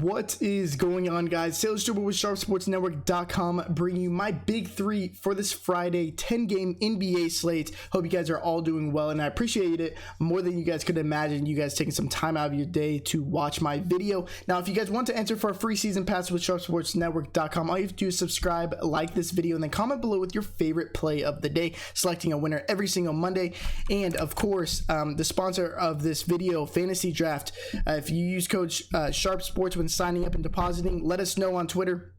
What is going on, guys? Sales Dribble with SharpSportsNetwork.com bringing you my big three for this Friday 10-game NBA slate. Hope you guys are all doing well, and I appreciate it more than you guys could imagine. You guys taking some time out of your day to watch my video. Now, if you guys want to enter for a free season pass with SharpSportsNetwork.com, all you have to do is subscribe, like this video, and then comment below with your favorite play of the day, selecting a winner every single Monday. And of course, the sponsor of this video, FantasyDraft. If you use code SharpSports when signing up and depositing, let us know on Twitter.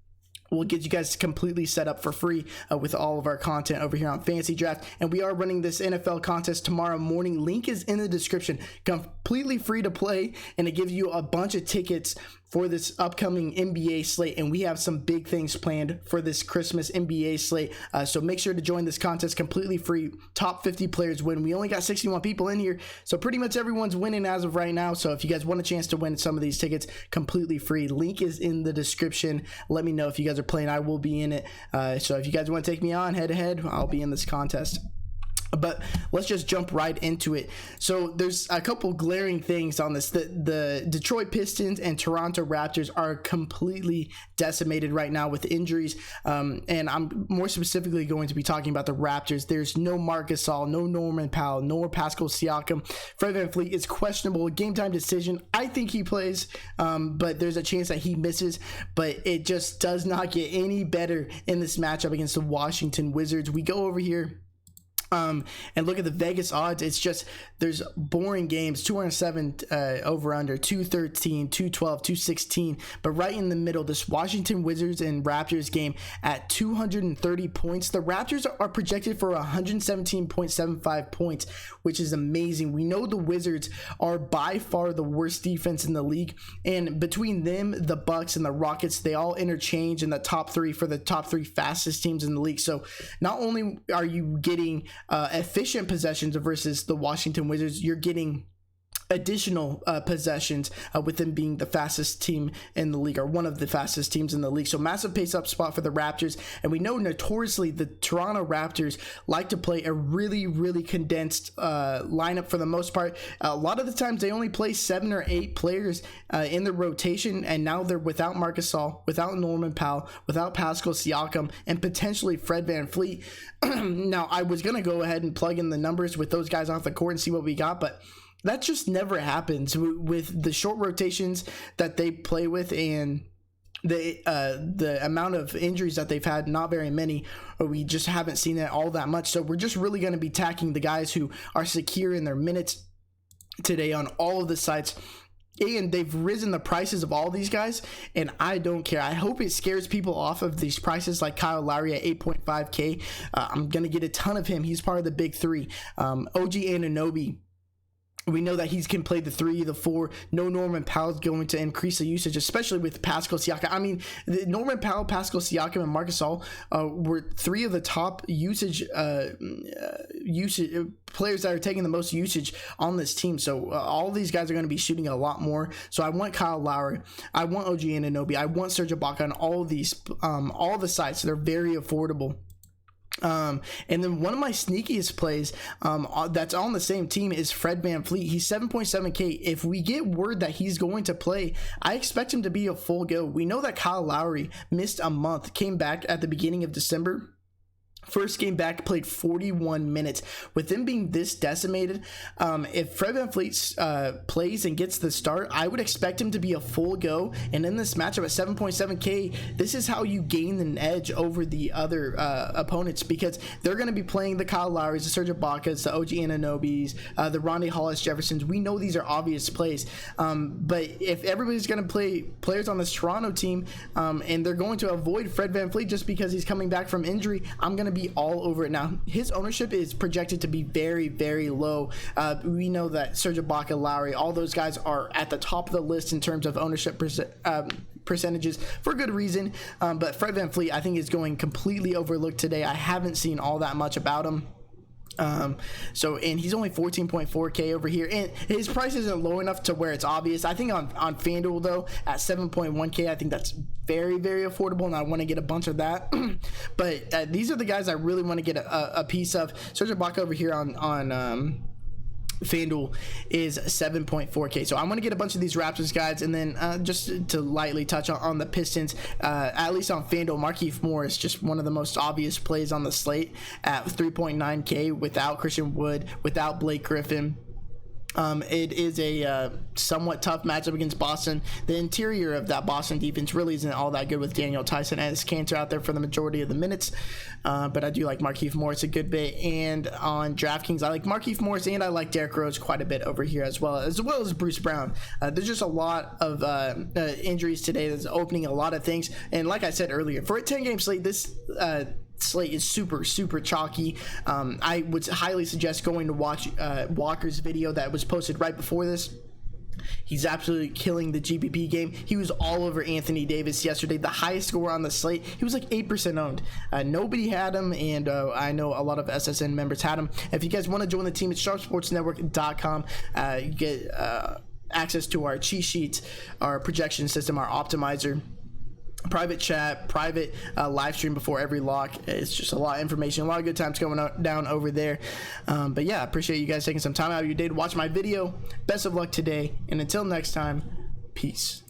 We'll get you guys completely set up for free with all of our content over here on FantasyDraft. And we are running this NFL contest tomorrow morning. Link is in the description. Completely free to play, and it gives you a bunch of tickets for this upcoming NBA slate, and we have some big things planned for this Christmas NBA slate, so make sure to join this contest completely free. Top 50 players win. We only got 61 people in here, so pretty much everyone's winning as of right now. So if you guys want a chance to win some of these tickets completely free, link is in the description. Let me know if you guys are playing. I will be in it, so if you guys want to take me on head to head, I'll be in this contest. But let's just jump right into it. So there's a couple glaring things on this. The Detroit Pistons and Toronto Raptors are completely decimated right now with injuries. And I'm more specifically going to be talking about the Raptors. There's no Marc Gasol, no Norman Powell, no Pascal Siakam. Fred VanVleet is questionable. Game time decision. I think he plays, but there's a chance that he misses. But it just does not get any better in this matchup against the Washington Wizards. We go over here and look at the Vegas odds. It's just, there's boring games. 207 over under, 213, 212, 216, but right in the middle, this Washington Wizards and Raptors game at 230 points. The Raptors are projected for 117.75 points, which is amazing. We know the Wizards are by far the worst defense in the league, and between them, the Bucks and the Rockets, they all interchange in the top three for the top three fastest teams in the league. So not only are you getting efficient possessions versus the Washington Wizards, you're getting additional possessions with them being the fastest team in the league, or one of the fastest teams in the league. So massive pace up spot for the Raptors. And we know notoriously the Toronto Raptors like to play a really condensed lineup for the most part. A lot of the times they only play 7 or 8 players in the rotation, and now they're without Marc Gasol, without Norman Powell, without Pascal Siakam, and potentially Fred VanVleet. Now, I was going to go ahead and plug in the numbers with those guys off the court and see what we got, but that just never happens with the short rotations that they play with, and the amount of injuries that they've had, not very many, or we just haven't seen it all that much. So we're just really going to be attacking the guys who are secure in their minutes today on all of the sites. And they've risen the prices of all these guys, and I don't care. I hope it scares people off of these prices, like Kyle Lowry at 8.5K. I'm going to get a ton of him. He's part of the big three. OG Anunoby, we know that he can play the 3, the 4. No Norman Powell is going to increase the usage, especially with Pascal Siakam. I mean, Norman Powell, Pascal Siakam, and Marc Gasol were 3 of the top usage players that are taking the most usage on this team. So all these guys are going to be shooting a lot more. So I want Kyle Lowry, I want OG Anunoby, I want Serge Ibaka on all of these, all the sites. They're very affordable. And then one of my sneakiest plays that's on the same team is Fred VanVleet. He's 7.7K. If we get word that he's going to play, I expect him to be a full go. We know that Kyle Lowry missed a month, came back at the beginning of December. First game back, played 41 minutes. With them being this decimated, if Fred VanVleet plays and gets the start, I would expect him to be a full go. And in this matchup at 7.7K, this is how you gain an edge over the other opponents, because they're going to be playing the Kyle Lowrys, the Serge Ibakas, the OG Anunobys, the Rondae Hollis Jeffersons. We know these are obvious plays, but if everybody's going to play players on this Toronto team, and they're going to avoid Fred VanVleet just because he's coming back from injury, I'm going to be all over it. Now, his ownership is projected to be very low. We know that Serge Ibaka, Lowry, all those guys are at the top of the list in terms of ownership percentages for good reason, but Fred VanVleet, I think, is going completely overlooked today. I haven't seen all that much about him. And he's only 14.4K over here, and his price isn't low enough to where it's obvious. I think on FanDuel, though, at 7.1K, I think that's very affordable, and I want to get a bunch of that. But these are the guys I really want to get a piece of. Serge Ibaka over here on FanDuel is 7.4K. So I'm going to get a bunch of these Raptors guides, and then just to lightly touch on the Pistons, at least on FanDuel, Markieff Morris, just one of the most obvious plays on the slate at 3.9K without Christian Wood, without Blake Griffin. It is a somewhat tough matchup against Boston. The interior of that Boston defense really isn't all that good with Daniel Tyson and Cantor out there for the majority of the minutes. But I do like Markieff Morris a good bit. And on DraftKings, I like Markieff Morris, and I like Derrick Rose quite a bit over here as well as Bruce Brown. There's just a lot of injuries today that's opening a lot of things. And like I said earlier, for a 10-game slate, this slate is super chalky. I would highly suggest going to watch Walker's video that was posted right before this. He's absolutely killing the GPP game. He was all over Anthony Davis yesterday, the highest score on the slate. He was like 8% owned. Nobody had him, and I know a lot of SSN members had him. If you guys want to join the team, it's sharpsportsnetwork.com. You get access to our cheat sheets, our projection system, our optimizer, private chat, private live stream before every lock. It's just a lot of information, a lot of good times going down over there. But yeah, I appreciate you guys taking some time out of your day to watch my video. Best of luck today, and until next time, peace.